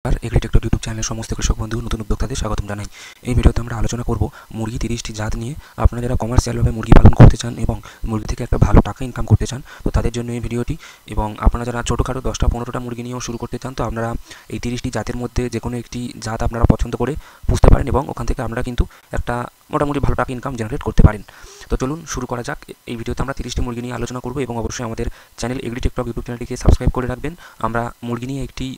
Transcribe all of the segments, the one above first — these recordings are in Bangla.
আর এগ্রিটেক্টর ইউটিউব চ্যানেলের সমস্ত কৃষক বন্ধু নতুন উদ্যোক্তাদের স্বাগতম জানাই। এই ভিডিওতে আমরা আলোচনা করব মুরগি 30টি জাত নিয়ে। আপনারা যারা কমার্শিয়ালভাবে মুরগি পালন করতে চান এবং মুরগি থেকে একটা ভালো টাকা ইনকাম করতে চান, তো তাদের জন্য এই ভিডিওটি। এবং আপনারা যারা ছোটোখাটো 10টা-15টা মুরগি নিয়েও শুরু করতে চান, তো আপনারা এই 30টি জাতের মধ্যে যে কোনো একটি জাত আপনারা পছন্দ করে পুষতে পারেন এবং ওখান থেকে আমরা কিন্তু একটা মোটামুটি ভালো টাকা ইনকাম জেনারেট করতে পারেন। তো চলুন শুরু করা যাক। এই ভিডিওতে আমরা 30টি মুরগি নিয়ে আলোচনা করব এবং অবশ্যই আমাদের চ্যানেল এগ্রিটেক্টর ইউটিউব চ্যানেলটিকে সাবস্ক্রাইব করে রাখবেন। আমরা মুরগি নিয়ে একটি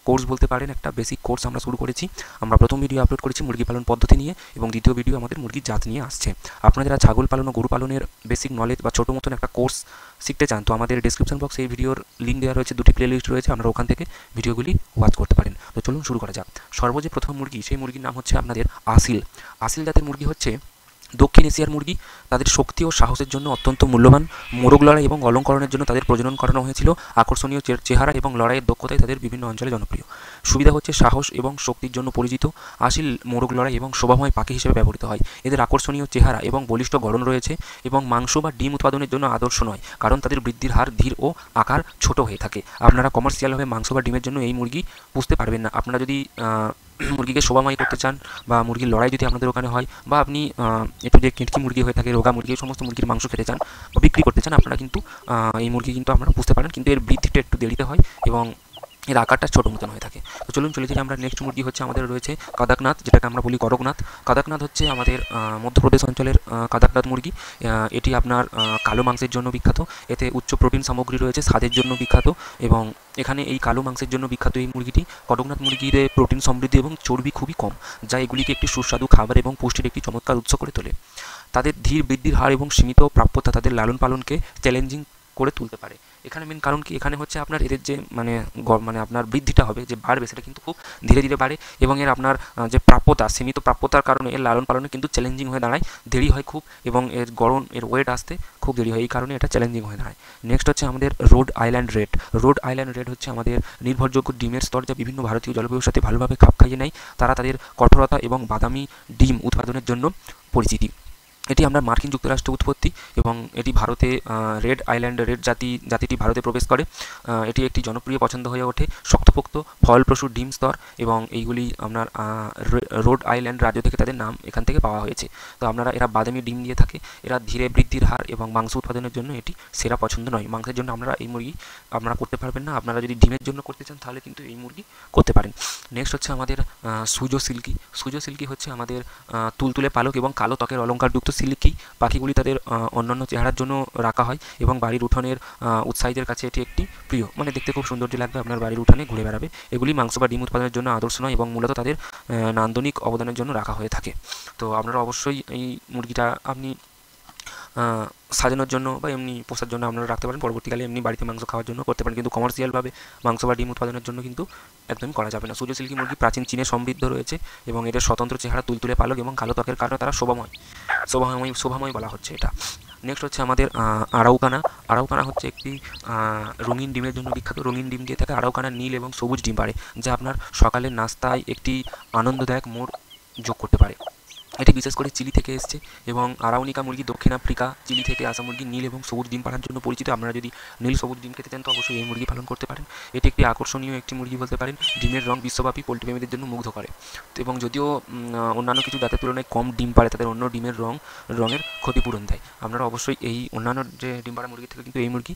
কোর্স বলতে পারেন, একটা বেসিক কোর্স আমরা শুরু করেছি। আমরা প্রথম ভিডিও আপলোড করেছি মুরগি পালন পদ্ধতি নিয়ে এবং দ্বিতীয় ভিডিও আমাদের মুরগির জাত নিয়ে আসছে। আপনারা যারা ছাগল পালন ও গরু পালনের বেসিক নলেজ বা ছোটো মতন একটা কোর্স শিখতে চান, তো আমাদের ডিসক্রিপশন বক্সে এই ভিডিওর লিঙ্ক দেওয়া রয়েছে, দুটি প্লে লিস্ট রয়েছে, আপনারা ওখান থেকে ভিডিওগুলি ওয়াচ করতে পারেন। তো চলুন শুরু করা যাক। সর্বজে প্রথম মুরগি, সেই মুরগির নাম হচ্ছে আপনাদের আসিল। আসিল জাতের মুরগি হচ্ছে দক্ষিণ এশিয়ার মুরগি। তাদের শক্তি ও সাহসের জন্য অত্যন্ত মূল্যবান। মোরগ লড়াই এবং অলঙ্করণের জন্য তাদের প্রজনন করানো হয়েছিল। আকর্ষণীয় চেহারা এবং লড়াইয়ের দক্ষতায় তাদের বিভিন্ন অঞ্চলে জনপ্রিয়। সুবিধা হচ্ছে সাহস এবং শক্তির জন্য পরিচিত। আসিল মোরগ লড়াই এবং শোভাময় পাখি হিসেবে ব্যবহৃত হয়। এদের আকর্ষণীয় চেহারা এবং বলিষ্ঠ গড়ন রয়েছে এবং মাংস বা ডিম উৎপাদনের জন্য আদর্শ নয়, কারণ তাদের বৃদ্ধির হার ধীর ও আকার ছোট হয়ে থাকে। আপনারা কমার্শিয়ালভাবে মাংস বা ডিমের জন্য এই মুরগি পুষতে পারবেন না। আপনারা যদি মুরগিকে শোভাময় করতে চান বা মুরগির লড়াই যদি আপনাদের ওখানে হয়, বা আপনি একটু যে কেটকি মুরগি হয়ে থাকে, রোগা মুরগি, এই সমস্ত মুরগির মাংস খেতে চান বা বিক্রি করতে চান, আপনারা কিন্তু এই মুরগি কিন্তু আপনারা পুষতে পারেন, কিন্তু এর বৃদ্ধিটা একটু দেরিতে হয় এবং এর আকারটা ছোটো মতন হয়ে থাকে। তো চলুন চলে যাই আমরা। নেক্সট মুরগি হচ্ছে আমাদের রয়েছে কাদাকনাথ, যেটাকে আমরা বলি করকনাথ। কাদাকনাথ হচ্ছে আমাদের মধ্যপ্রদেশ অঞ্চলের কাদাকনাথ মুরগি। এটি আপনার কালো মাংসের জন্য বিখ্যাত। এতে উচ্চ প্রোটিন সামগ্রী রয়েছে, স্বাদের জন্য বিখ্যাত এবং এখানে এই কালো মাংসের জন্য বিখ্যাত এই মুরগিটি। করকনাথ মুরগিতে প্রোটিন সমৃদ্ধি এবং চর্বি খুবই কম, যা এগুলিকে একটি সুস্বাদু খাবার এবং পুষ্টির একটি চমৎকার উৎস করে তোলে। তাদের ধীর বৃদ্ধির হার এবং সীমিত প্রাপ্যতা তাদের লালন পালনকে চ্যালেঞ্জিং করে তুলতে পারে। এখানে মেন কারণ কি, এখানে হচ্ছে আপনার এদের যে মানে আপনার বৃদ্ধিটা হবে, যে বাড়বে, সেটা কিন্তু খুব ধীরে ধীরে বাড়ে এবং এর আপনার যে প্রাপ্যতা, সীমিত প্রাপ্যতার কারণে এর লালন পালনে কিন্তু চ্যালেঞ্জিং হয়ে দাঁড়ায়, দেরি হয় খুব, এবং এর গড়ন, এর ওয়েট আসতে খুব দেরি হয়, এই কারণে এটা চ্যালেঞ্জিং হয়ে দাঁড়ায়। নেক্সট হচ্ছে আমাদের road island red. Road island red হচ্ছে আমাদের নির্ভরযোগ্য ডিমের স্তর, যা বিভিন্ন ভারতীয় জলবায়ুর সাথে ভালোভাবে খাপ খাইয়ে নেয়। তারা তাদের কঠোরতা এবং বাদামি ডিম উৎপাদনের জন্য পরিচিতি। এটি আমরা মার্কিন যুক্তরাষ্ট্রে উৎপত্তি এবং এটি ভারতে রেড আইল্যান্ড রেড জাতিটি ভারতে প্রবেশ করে। এটি একটি জনপ্রিয় পছন্দ হয়ে ওঠে। শক্তপোক্ত ফলপ্রসূ ডিম স্তর এবং এইগুলি আপনার রোড আইল্যান্ড রাজ্য থেকে তাদের নাম এখান থেকে পাওয়া হয়েছে। তো এরা বাদামি ডিম দিয়ে থাকে। এরা ধীরে বৃদ্ধির হার এবং মাংস উৎপাদনের জন্য এটি সেরা পছন্দ নয়। মাংসের জন্য এই মুরগি আপনারা করতে পারবেন না। আপনারা যদি ডিমের জন্য করতে চান, তাহলে কিন্তু এই মুরগি করতে পারেন। নেক্সট হচ্ছে আমাদের সুজো সিল্কি। সুজো সিল্কি হচ্ছে আমাদের তুলতুলে পালক এবং কালো ত্বকের অলঙ্কারযুক্ত সিল্কি পাখিগুলি তাদের অন্যান্য চেহারার জন্য রাখা হয় এবং বাড়ির উঠানের উৎসাহীদের কাছে এটি একটি প্রিয়, মানে দেখতে খুব সৌন্দর্য লাগবে, আপনার বাড়ির উঠানে ঘুরে বেড়াবে। এগুলি মাংস বা ডিম উৎপাদনের জন্য আদর্শ নয় এবং মূলত তাদের নান্দনিক অবদানের জন্য রাখা হয়ে থাকে। তো আপনারা অবশ্যই এই মুরগিটা আপনি সাজানোর জন্য বা এমনি পোষার জন্য আপনারা রাখতে পারেন। পরবর্তীকালে এমনি বাড়িতে মাংস খাওয়ার জন্য করতে পারেন, কিন্তু কমার্শিয়ালভাবে মাংস বা ডিম উৎপাদনের জন্য কিন্তু একদমই করা যাবে না। সূর্য সিল্কি মুরগি প্রাচীন চীনে সমৃদ্ধ রয়েছে এবং এদের স্বতন্ত্র চেহারা, তুলতুলে পালক এবং কালো ত্বকের কারণে তারা শোভাময় বলা হচ্ছে এটা। নেক্সট হচ্ছে আমাদের আরাউকানা। আরাউকানা হচ্ছে একটি রঙিন ডিমের জন্য বিখ্যাত। রঙিন ডিম দিয়ে থাকে। আরাউকানা নীল এবং সবুজ ডিম পারে, যা আপনার সকালের নাস্তায় একটি আনন্দদায়ক মোড় যোগ করতে পারে। এটি বিশেষ করে চিলি থেকে এসেছে এবং আরাউনিকা মুরগি দক্ষিণ আফ্রিকা, চিলি থেকে আসা মুরগি নীল এবং সবুজ ডিম পাড়ার জন্য পরিচিত। আপনারা যদি নীল সবুজ ডিম খেতে চান, তো অবশ্যই এই মুরগি পালন করতে পারেন। এটি একটি আকর্ষণীয় একটি মুরগি বলতে পারেন। ডিমের রং বিশ্বব্যাপী পোল্ট্রি প্রেমীদের জন্য মুগ্ধ করে। তো এবং যদিও অন্যান্য কিছু জাতের তুলনায় কম ডিম পাড়ে, তাদের অন্য ডিমের রঙের ক্ষতিপূরণ দেয়। আপনারা অবশ্যই এই অন্যান্য যে ডিম পাড়া মুরগির থেকে কিন্তু এই মুরগি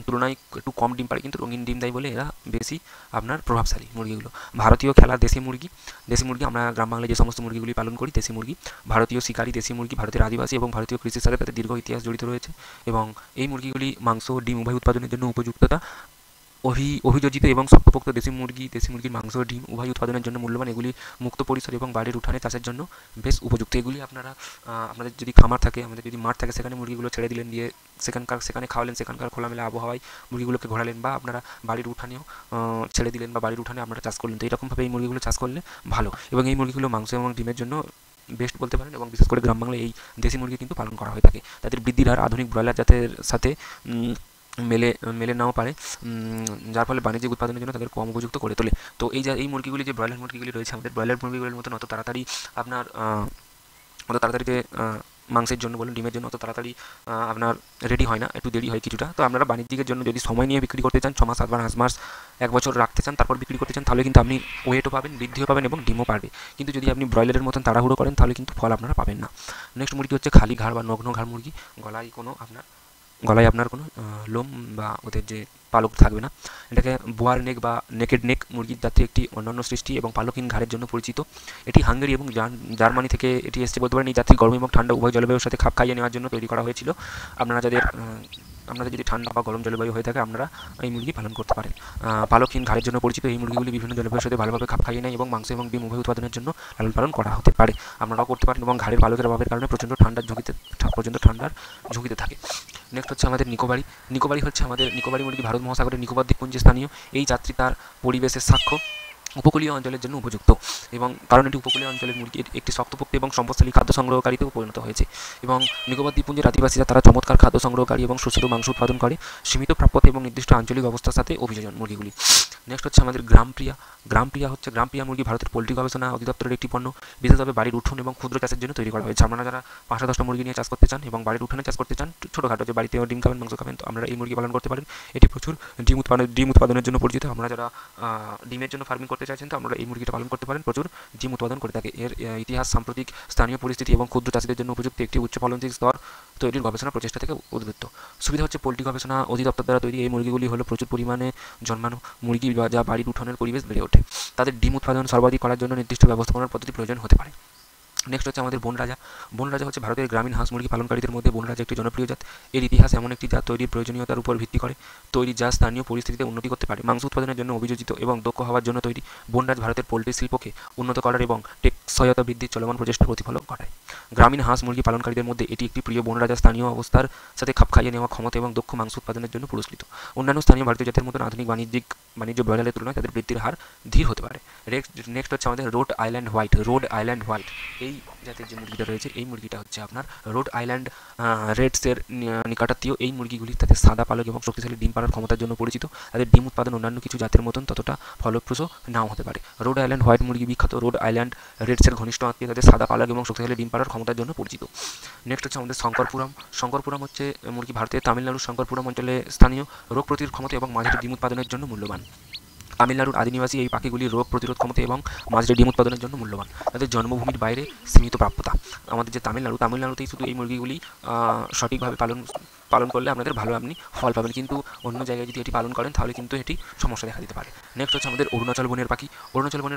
তুলনায় একটু কম ডিম পাড়ে, কিন্তু রঙিন ডিম দেয় বলে এরা বেশি আপনার প্রভাবশালী মুরগিগুলো। ভারতীয় খেলা দেশি মুরগি। দেশি মুরগি আমরা গ্রাম বাংলায় যে সমস্ত মুরগিগুলি পালন করি, দেশি মুরগি, ভারতীয় শিকারী দেশি মুরগি, ভারতের আদিবাসী এবং ভারতীয় কৃষির সাথে তাদের দীর্ঘ ইতিহাস জড়িত রয়েছে এবং এই মুরগিগুলি মাংস ও ডিম উভয় উৎপাদনের জন্য উপযুক্ততা অভিযোজিত এবং শক্তপোক্ত দেশি মুরগির মাংস ও ডিম উভয় উৎপাদনের জন্য মূল্যবান। এগুলি মুক্ত পরিসর এবং বাড়ির উঠানে চাষের জন্য বেশ উপযুক্ত। এগুলি আপনাদের যদি খামার থাকে, আমাদের যদি মাঠ থাকে, সেখানে মুরগিগুলো ছেড়ে দিলেন, দিয়ে সেখানে খাওয়ালেন, সেখানকার খোলামেলা আবহাওয়ায় মুরগিগুলোকে ঘোরালেন, বা আপনারা বাড়ির উঠানেও ছেড়ে দিলেন বা বাড়ির উঠানে আপনারা চাষ করলেন। তো এইরকমভাবে এই মুরগিগুলো চাষ করলে ভালো এবং এই মুরগিগুলো মাংস এবং ডিমের জন্য বেস্ট বলতে পারেন এবং বিশেষ করে গ্রাম বাংলায় এই দেশি মুরগি কিন্তু পালন করা হয়ে থাকে। তাদের বৃদ্ধির হার আধুনিক ব্রয়লার জাতের সাথে মেলে নাও পারে, যার ফলে বাণিজ্যিক উৎপাদনের জন্য তাদের কম উপযুক্ত করে তোলে। তো এই মুরগিগুলি, যে ব্রয়লার মুরগিগুলি রয়েছে, আমাদের ব্রয়লার মুরগিগুলির মতো অত তাড়াতাড়ি যে মাংসের জন্য বলুন, ডিমের জন্য অত তাড়াতাড়ি আপনার রেডি হয় না, একটু দেরি হয় কিছুটা। তো আপনারা বাণিজ্যিকের জন্য যদি সময় নিয়ে বিক্রি করতে চান, 6 মাস, 7 মাস, 8 মাস, 1 বছর রাখতে চান, তারপর বিক্রি করতে চান, তাহলে কিন্তু আপনি ওয়েটও পাবেন, বৃদ্ধিও পাবেন এবং ডিমও পারবে। কিন্তু যদি আপনি ব্রয়লারের মতন তাড়াহুড়ো করেন, তাহলে কিন্তু ফল আপনারা পাবেন না। নেক্সট মুরগি হচ্ছে খালি ঘাড় বা নগ্ন ঘাড় মুরগি। গলায় আপনার কোনো লোম বা ওদের যে পালক থাকবে না। এটাকে বোয়ার নেক বা নেকেড নেক মুরগির জাতীয় একটি অন্যান্য সৃষ্টি এবং পালকহীন ঘাড়ের জন্য পরিচিত। এটি হাঙ্গেরি এবং জার্মানি থেকে এটি এসছে বলতে পারেন। এই জাতির গরম এবং ঠান্ডা উভয় জলবায়ুর সাথে খাপ খাইয়ে নেওয়ার জন্য তৈরি করা হয়েছিল। আপনাদের যদি ঠান্ডা বা গরম জলবায়ু হয়ে থাকে, আপনারা এই মুরগি পালন করতে পারেন। পালকহীন ঘাড়ের জন্য পরিচিত এই মুরগিগুলি বিভিন্ন জলবায়ুর সাথে ভালোভাবে খাপ খাইয়ে নেয় এবং মাংস এবং ডিম উভয় উৎপাদনের জন্য লালন পালন করা হতে পারে। আপনারাও করতে পারেন এবং ঘাড়ের পালকের অভাবের কারণে প্রচণ্ড ঠান্ডার ঝুঁকিতে থাকে। নেক্সট হচ্ছে আমাদের নিকোবরি হচ্ছে আমাদের নিকোবরি মুরগি ভারত মহাসাগরের নিকোবর দ্বীপপুঞ্জে স্থানীয়। এই জাতটি তার পরিবেশের সাক্ষ্য উপকূলীয় অঞ্চলের জন্য উপযুক্ত এবং কারণ এটি উপকূলীয় অঞ্চলের মুরগি একটি শক্তপোক্ত এবং সম্পদশালী খাদ্য সংগ্রহকারীতেও পরিণত হয়েছে। এবং নিকোবর দ্বীপপুঞ্জের আদিবাসীরা তারা চমৎকার খাদ্য সংগ্রহকারী এবং সুস্বাদু মাংস উৎপাদন করে সীমিত প্রাপ্যতা এবং নির্দিষ্ট আঞ্চলিক অবস্থার সাথে অভিযোজন মুরগিগুলি। নেক্সট হচ্ছে আমাদের গ্রামপ্রিয়া মুরগি ভারতের পোল্ট্রি গবেষণা অধিদপ্তরের একটি পণ্য। বিশেষভাবে বাড়ির উঠোন এবং ক্ষুদ্র চাষের জন্য তৈরি করা হয়েছে। আপনারা যারা 5-10টা মুরগি নিয়ে চাষ করতে চান এবং বাড়ির উঠানে চাষ করতে চান, ছোটোখাটো যে বাড়িতেও ডিম খাবেন, মাংস খাবেন, তো আপনারা এই মুরগি পালন করতে পারেন। এটি প্রচুর ডিম উৎপাদনের জন্য পরিচিত। আপনারা যারা ডিমের জন্য ফার্মিং করতে চাইছেন, তো আপনারা এই মুরগিটা পালন করতে পারেন, প্রচুর ডিম উৎপাদন করে থাকে। এর ইতিহাস সাম্প্রতিক স্থানীয় পরিস্থিতি এবং ক্ষুদ্র চাষীদের জন্য উপযুক্ত একটি উচ্চ ফলনশীল স্তর তৈরির গবেষণা প্রচেষ্টা থেকে উদ্বৃত্ত। সুবিধা হচ্ছে পোল্ট্রি গবেষণা অধিদপ্তর দ্বারা তৈরি এই মুরগিগুলি হলো প্রচুর পরিমাণে জন্মানো মুরগি যা বাড়ির উঠোনের পরিবেশ বেড়ে ওঠে। তাদের ডিম উৎপাদন সর্বাধিক করার জন্য নির্দিষ্ট ব্যবস্থাপনার পদ্ধতি প্রয়োজন হতে পারে। নেক্সট হচ্ছে আমাদের বনরাজা হচ্ছে ভারতের গ্রামীণ হাঁস মুরগি পালনকারীদের মধ্যে বনরাজা একটি জনপ্রিয় জাত। এর ইতিহাস এমন একটি জাত তৈরির প্রয়োজনীয়তার উপর ভিত্তি করে তৈরি, যা স্থানীয় পরিস্থিতিতে উন্নতি করতে পারে। মাংস উৎপাদনের জন্য অভিযোজিত এবং দক্ষ হওয়ার জন্য তৈরি বনরাজ ভারতের পোল্ট্রি শিল্পকে উন্নত করার এবং টেকসইয়তা বৃদ্ধির চলমান প্রচেষ্টার প্রতিফলন ঘটায়। গ্রামীণ হাঁস মুরগি পালনকারীদের মধ্যে এটি একটি প্রিয়। বনরাজা স্থানীয় অবস্থার সাথে খাপ খাইয়ে নেওয়া ক্ষমতা এবং দক্ষ মাংস উৎপাদনের জন্য পুরস্কৃত। অন্যান্য স্থানীয় ভারতীয় জাতের মতন আধুনিক বাণিজ্য ব্রয়লারের তুলনায় তাদের বৃদ্ধির হার ধীর হতে পারে। নেক্সট হচ্ছে আমাদের রোড আইল্যান্ড হোয়াইট। এই জাতের যে মুরগিটা রয়েছে, এই মুরগিটা হচ্ছে আপনার রোড আইল্যান্ড রেডসের নিকটাত্মীয়। এই মুরগিগুলি তাদের সাদা পালক এবং শক্তিশালী ডিম পাড়ার ক্ষমতার জন্য পরিচিত। তাদের ডিম উৎপাদন অন্যান্য কিছু জাতের মতন ততটা ফলপ্রসূ নাও হতে পারে। রোড আইল্যান্ড হোয়াইট মুরগি বিখ্যাত রোড আইল্যান্ড রেডসের ঘনিষ্ঠ আত্মীয়, তাদের সাদা পালক এবং শক্তিশালী ডিম পাড়ার ক্ষমতার জন্য পরিচিত। নেক্সট হচ্ছে আমাদের শঙ্করপুরম হচ্ছে মুরগি ভারতের তামিলনাড়ুর শঙ্করপুরম অঞ্চলে স্থানীয়, রোগ প্রতিরোধ ক্ষমতা এবং মাঝারি ডিম উৎপাদনের জন্য মূল্যবান। তামিলনাড়ুর আদিনিবাসী এই পাখিগুলির রোগ প্রতিরোধ ক্ষমতা এবং মাঝারি ডিম উৎপাদনের জন্য মূল্যবান। তাদের জন্মভূমির বাইরে সীমিত প্রাপ্যতা। আমাদের যে তামিলনাড়ুতেই শুধু এই মুরগিগুলি সঠিকভাবে পালন করলে আপনাদের ভালো আপনি ফল পাবেন, কিন্তু অন্য জায়গায় যদি এটি পালন করেন তাহলে কিন্তু এটি সমস্যা দেখা দিতে পারে। নেক্সট হচ্ছে আমাদের অরুণাচল বনের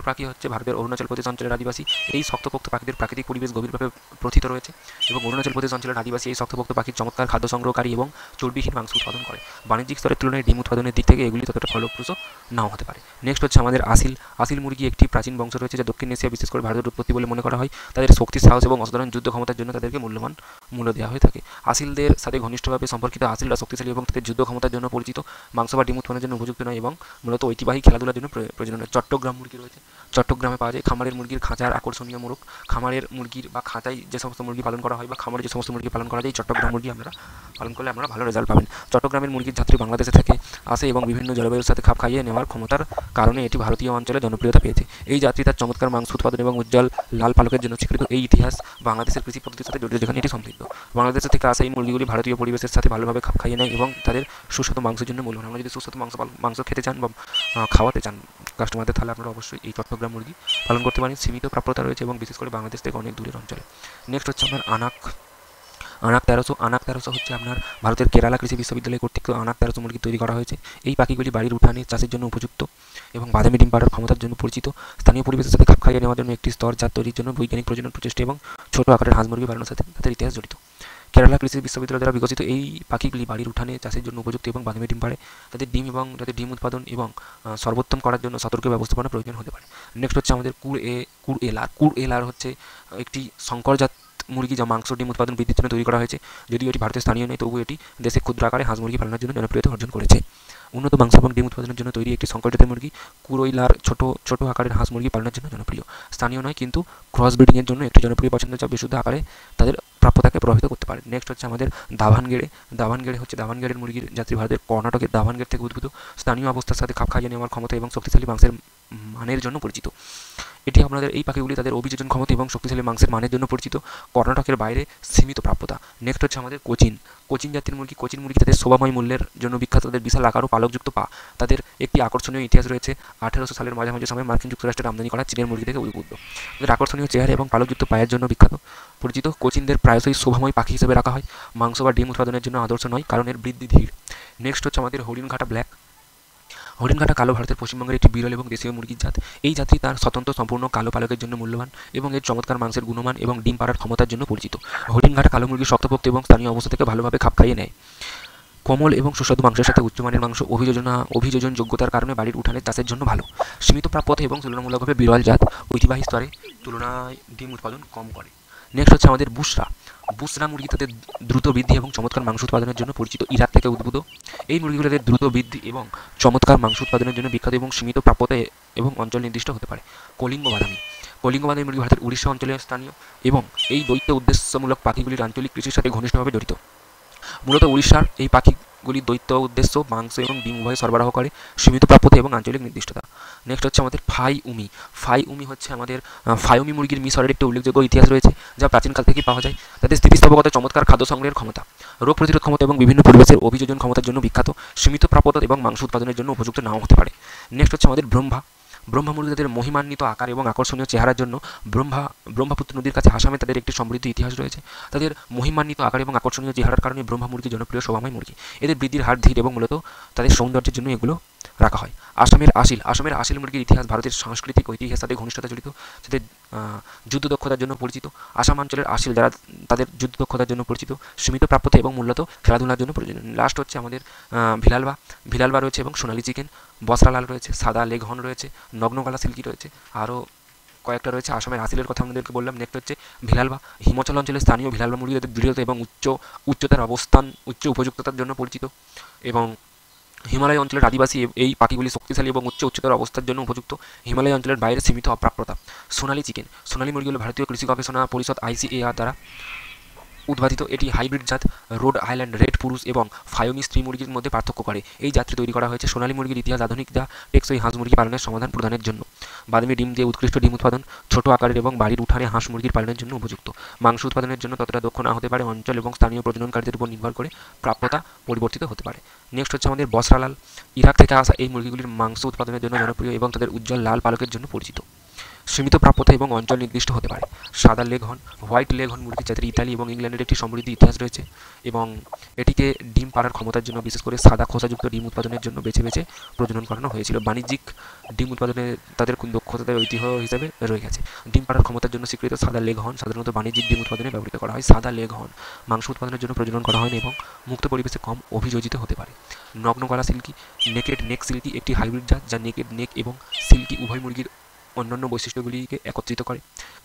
পাখি হচ্ছে ভারতের অরুণাচল প্রদেশ অঞ্চলের আদিবাসী। এই শক্তপোক্ত পাখিদের প্রাকৃতিক পরিবেশ গভীরভাবে প্রথিত রয়েছে এবং অরুণাচল প্রদেশ অঞ্চলের আদিবাসী এই শক্তপোক্ত পাখির চমৎকার খাদ্য সংগ্রহকারী এবং চর্বিহীন মাংস উৎপাদন করে। বাণিজ্যিক স্তরের তুলনায় ডিম উৎপাদনের দিক থেকে এগুলি ততটা ফলপ্রসূ নাও হতে পারে। নেক্সট হচ্ছে আমাদের আসিল মুরগি একটি প্রাচীন বংশ রয়েছে যা দক্ষিণ এশিয়া, বিশেষ করে ভারতের উৎপত্তি বলে মনে করা হয়। তাদের শক্তি, সাহস এবং অসাধারণ যুদ্ধ ক্ষমতার জন্য তাদেরকে মূল্যবান মূল্য দেওয়া হয়ে থাকে। আসিলদের সাথে ঘনিষ্ঠভাবে সম্পর্কিত আসিলরা শক্তিশালী এবং তাদের যুদ্ধ ক্ষমতার জন্য পরিচিত। মাংস বা ডিম উৎপাদনের জন্য উপযুক্ত নয় এবং মূলত ঐতিহ্যবাহী খেলাধুলার জন্য প্রয়োজন নয়। চট্টগ্রাম মুরগি রয়েছে। চট্টগ্রামে পাওয়া যায় খামারের মুরগির খাঁচার আকর্ষণীয় মোড়ক। খামারের মুরগির বা খাঁচায় যে সমস্ত মুরগি পালন করা হয় বা খামারে যে সমস্ত মুরগি পালন করা যায়, চট্টগ্রাম মুরগি আমরা পালন করলে আমরা ভালো রেজাল্ট পাবেন। চট্টগ্রামের মুরগির যাত্রী বাংলাদেশে থেকে আসে এবং বিভিন্ন জলবায়ুর সাথে খাপ খাইয়ে নেওয়ার ক্ষমতার কারণে এটি ভারতীয় অঞ্চলে জনপ্রিয়তা পেয়েছে। এই জাতি তার চমৎকার মাংস উৎপাদন এবং উজ্জ্বল লাল পালকের জন্য স্বীকৃত। এই ইতিহাস বাংলাদেশের কৃষি পদ্ধতির সাথে জড়িত, যেখানে এটি সমৃদ্ধ। বাংলাদেশ থেকে আসা এই মুরগিগুলি ভারতীয় পরিবেশের সাথে ভালোভাবে খাপ খাইয়ে নেয় এবং তাদের সুস্বাদু মাংসের জন্য মূল্যবান। আমরা যদি সুস্বাদু মাংস খেতে চান বা খাওয়াতে চান কাস্টমারদের, তাহলে আপনারা অবশ্যই এই চট্টগ্রাম মুরগি পালন করতে পারেন। সীমিত প্রাপ্যতা রয়েছে এবং বিশেষ করে বাংলাদেশ থেকে অনেক দূরের অঞ্চলে। নেক্সট হচ্ছে আপনার আনাক 1300 হচ্ছে আপনার ভারতের কেরালা কৃষি বিশ্ববিদ্যালয় কর্তৃক আনাক 1300 মুরগি তৈরি করা হয়েছে। এই পাখিগুলি বাড়ির উঠানে চাষের জন্য উপযুক্ত এবং বাদামি ডিম পাড়ার ক্ষমতার জন্য পরিচিত। স্থানীয় পরিবেশের সাথে খাপ খাইয়ে নেওয়ার জন্য একটি স্তর জাত তৈরির জন্য বৈজ্ঞানিক প্রচেষ্টা এবং ছোট আকারের হাঁস মুরগি পালনের সাথে তাদের ইতিহাস জড়িত। কেরালা কৃষি বিশ্ববিদ্যালয় দ্বারা বিকশিত এই পাখিগুলি বাড়ির উঠানে চাষের জন্য উপযুক্ত এবং বাদামি ডিম পাড়ে। তাদের ডিম উৎপাদন এবং সর্বোত্তম করার জন্য সতর্ক ব্যবস্থাপনা প্রয়োজন হতে পারে। নেক্সট হচ্ছে আমাদের কুড়এলার হচ্ছে একটি সংকর জাত মুরগি যা মাংস ডিম উৎপাদন বৃদ্ধির জন্য তৈরি করা হয়েছে। যদিও এটি ভারতের স্থানীয় নয়, তবু এটি দেশে ক্ষুদ্র আকারে হাঁস মুরগি পালনের জন্য জনপ্রিয়তা অর্জন করেছে। উন্নত মাংস এবং ডিম উৎপাদনের জন্য তৈরি একটি সংকর জাতের মুরগি কুড়ইলার ছোট আকারের হাঁস মুরগি পালনের জন্য জনপ্রিয়। স্থানীয় নয়, কিন্তু ক্রস ব্রিডিংয়ের জন্য একটি জনপ্রিয় পছন্দ, যা বিশুদ্ধ আকারে তাদের প্রাপ্যতাকে প্রভাবিত করতে পারে। নেক্সট হচ্ছে আমাদের দাভানগেড়ের মুরগির যাত্রী ভারতের কর্ণাটকের দাভানগেড় থেকে উদ্ভূত। স্থানীয় অবস্থার সাথে খাপ খাইয়ে নেওয়ার ক্ষমতা এবং শক্তিশালী মাংসের মানের জন্য পরিচিত। এটি আপনাদের এই পাখিগুলি তাদের অভিযোজন ক্ষমতা এবং শক্তিশালী মাংসের মানের জন্য পরিচিত। কর্ণাটকের বাইরে সীমিত প্রাপ্যতা। নেক্সট হচ্ছে আমাদের কোচিন জাতির মুরগি। কোচিন মুরগি তাদের শোভাময় মূল্যের জন্য বিখ্যাত। তাদের বিশাল আকার ও পালকযুক্ত পা। তাদের একটি আকর্ষণীয় ইতিহাস রয়েছে। 1800 সালের মাঝামাঝি সময়ে মার্কিন যুক্তরাষ্ট্রের আমদানি করা চীনের মুরগি থেকে উদ্বুদ্ধ। তাদের আকর্ষণীয় চেহারা এবং পালকযুক্ত পায়ের জন্য বিখ্যাত পরিচিত। কোচিনদের প্রায়শই শোভাময় পাখি হিসেবে রাখা হয়। মাংস বা ডিম উৎপাদনের জন্য আদর্শ নয়, কারণ এর বৃদ্ধি ধীর। নেক্সট হচ্ছে আমাদের হরিণঘাটা ব্ল্যাক। হরিণঘাটা কালো ভারতের পশ্চিমবঙ্গের একটি বিরল এবং দেশীয় মুরগির জাত। এই জাতটি তার স্বতন্ত্র সম্পূর্ণ কালো পালকের জন্য মূল্যবান এবং এর চমৎকার মাংসের গুণমান এবং ডিম পাড়ার ক্ষমতার জন্য পরিচিত। হরিণঘাটা কালো মুরগি শক্তপোক্ত এবং স্থানীয় অবস্থা থেকে ভালোভাবে খাপ খাইয়ে নেয়। কোমল এবং সুস্বাদু মাংসের সাথে উচ্চমানের মাংস অভিযোজন যোগ্যতার কারণে বাড়ির উঠানে চাষের জন্য ভালো। সীমিত প্রাপ্যতা এবং তুলনামূলকভাবে বিরল জাত। ঐতিহ্যবাহী স্তরে তুলনায় ডিম উৎপাদন কম করে। নেক্সট হচ্ছে আমাদের বুসরা মুরগি তাদের দ্রুত বৃদ্ধি এবং চমৎকার মাংস উৎপাদনের জন্য পরিচিত। ইরাক থেকে উদ্ভূত এই মুরগিগুলো তাদের দ্রুত বৃদ্ধি এবং চমৎকার মাংস উৎপাদনের জন্য বিখ্যাত এবং সীমিত প্রাপ্যতা এবং অঞ্চল নির্দিষ্ট হতে পারে। কলিঙ্গ বাদামি মুরগি ভারতের উড়িষ্যা অঞ্চলে স্থানীয় এবং এই দ্বৈত উদ্দেশ্যমূলক পাখিগুলির আঞ্চলিক কৃষির সাথে ঘনিষ্ঠভাবে জড়িত। মূলত উড়িষ্যার এই পাখিগুলি দ্বৈত উদ্দেশ্য মাংস এবং ডিম উভয় সরবরাহ করে। সীমিত প্রাপ্যতা এবং আঞ্চলিক নির্দিষ্টতা। নেক্সট হচ্ছে আমাদের ফাইউমি হচ্ছে আমাদের ফাইউমি মুরগির মিশরের একটি উল্লেখযোগ্য ইতিহাস রয়েছে, যা প্রাচীনকাল থেকেই পাওয়া যায়। তাদের স্থিতিস্থাপকতা, চমৎকার খাদ্য সংগ্রহের ক্ষমতা, রোগ প্রতিরোধ ক্ষমতা এবং বিভিন্ন পরিবেশের অভিযোজন ক্ষমতার জন্য বিখ্যাত। সীমিত প্রাপ্যতা এবং মাংস উৎপাদনের জন্য উপযুক্ত নাও হতে পারে। নেক্সট হচ্ছে আমাদের ব্রহ্মা মুরগি তাদের মহিমান্বিত আকার এবং আকর্ষণীয় চেহারার জন্য ব্রহ্মপুত্র নদীর কাছে আসামে তাদের একটি সমৃদ্ধ ইতিহাস রয়েছে। তাদের মহিমান্বিত আকার এবং আকর্ষণীয় চেহারার কারণে ব্রহ্মা মুরগি জনপ্রিয় শোভাময় মুরগি। এদের বৃদ্ধির হার ধীর এবং মূলত তাদের সৌন্দর্যের জন্য এগুলো রাখা হয়। আসামের আসিল মুরগির ইতিহাস ভারতের সাংস্কৃতিক ঐতিহ্যের সাথে ঘনিষ্ঠতা জড়িত। তাদের যুদ্ধ দক্ষতার জন্য পরিচিত। আসাম অঞ্চলের আসিল যারা তাদের যুদ্ধ দক্ষতার জন্য পরিচিত। সীমিত প্রাপ্যতা এবং মূলত খেলাধুলার জন্য প্রয়োজন। লাস্ট হচ্ছে আমাদের ভিলালবা রয়েছে এবং সোনালি চিকেন। বসরালাল রয়েছে, সাদা লেঘন রয়েছে, নগ্নগলা সিল্কি রয়েছে, আরও কয়েকটা রয়েছে। আসামের আসিলের কথা আমাদেরকে বললাম। নেক্সট হচ্ছে ভিলালবা। হিমাচল অঞ্চলের স্থানীয় ভিলালবা মুরগি তাদের দৃঢ়তা এবং উচ্চতার অবস্থান, উচ্চ উপযুক্ততার জন্য পরিচিত। এবং হিমালয় অঞ্চলের আদিবাসী এই পাখিগুলি শক্তিশালী এবং উচ্চতার অবস্থার জন্য উপযুক্ত। হিমালয় অঞ্চলের বাইরে সীমিত অপ্রাপ্যতা। সোনালি মুরগি হল ভারতীয় কৃষি গবেষণা পরিষদ ICAR দ্বারা উদ্ভাবিত। এটি হাইব্রিড জাত। রোড আইল্যান্ড রেড পুরুষ এবং ফায়োমি স্ত্রী মুরগির মধ্যে পার্থক্য করে। এই জাতটি তৈরি করা হয়েছে। সোনালী মুরগির ইতিহাস আধুনিক, যা টেকসই হাঁস মুরগি পালনের সমাধান প্রদানের জন্য। বাদামি ডিম দিয়ে উৎকৃষ্ট ডিম উৎপাদন, ছোট আকারের এবং বাড়ির উঠানে হাঁস মুরগির পালনের জন্য উপযুক্ত। মাংস উৎপাদনের জন্য ততটা দক্ষ না হতে পারে। অঞ্চল এবং স্থানীয় প্রজননকারীদের উপর নির্ভর করে প্রাপ্যতা পরিবর্তিত হতে পারে। নেক্সট হচ্ছে আমাদের বসরালাল। ইরাক থেকে আসা এই মুরগিগুলির মাংস উৎপাদনের জন্য জনপ্রিয় এবং তাদের উজ্জ্বল লাল পালকের জন্য পরিচিত। সীমিত প্রাপ্যতা এবং অঞ্চল নির্দিষ্ট হতে পারে। সাদা হোয়াইট লেঘন মুরগি যাদের ইতালি এবং ইংল্যান্ডের একটি সমৃদ্ধ ইতিহাস রয়েছে এবং এটিকে ডিম পাড়ার ক্ষমতার জন্য, বিশেষ করে সাদা খোসাযুক্ত ডিম উৎপাদনের জন্য বেছে প্রজনন করানো হয়েছিল। বাণিজ্যিক ডিম উৎপাদনে তাদের দক্ষতার ঐতিহ্য হিসেবে রয়ে গেছে। ডিম পাড়ার ক্ষমতার জন্য স্বীকৃত সাদা লেঘন সাধারণত বাণিজ্যিক ডিম উৎপাদনে ব্যবহৃত করা হয়। সাদা লেঘন মাংস উৎপাদনের জন্য প্রজনন করা হয় এবং মুক্ত পরিবেশে কম অভিযোজিত হতে পারে। নগ্নগলা সিল্কি। নেকেড নেক সিল্কি একটি হাইব্রিড জাত, যা নেকেড নেক এবং সিল্কি উভয় মুরগির অন্যান্য বৈশিষ্ট্যগুলিকে একত্রিত করে।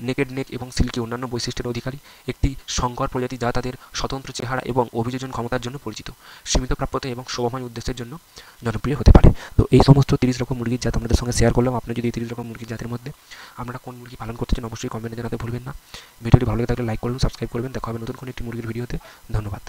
নেকেড নেক এবং সিল্কি অন্যান্য বৈশিষ্ট্যের অধিকারী একটি সংকর প্রজাতি, যা তাদের স্বতন্ত্র চেহারা এবং অভিযোজন ক্ষমতার জন্য পরিচিত। সীমিত প্রাপ্যতা এবং শোভাময় উদ্দেশ্যের জন্য জনপ্রিয় হতে পারে। তো এই সমস্ত 30 রকম মুরগির জাত আপনাদের সঙ্গে শেয়ার করলাম। আপনি যদি এই 30 রকম মুরগির জাতের মধ্যে আপনারা কোন মুরগি পালন করতে চান অবশ্যই কমেন্টে জানাতে ভুলবেন না। ভিডিওটি ভালো লাগে থাকলে লাইক করবেন, সাবস্ক্রাইব করবেন। দেখা হবে নতুন কোনো একটি মুরগির ভিডিওতে। ধন্যবাদ।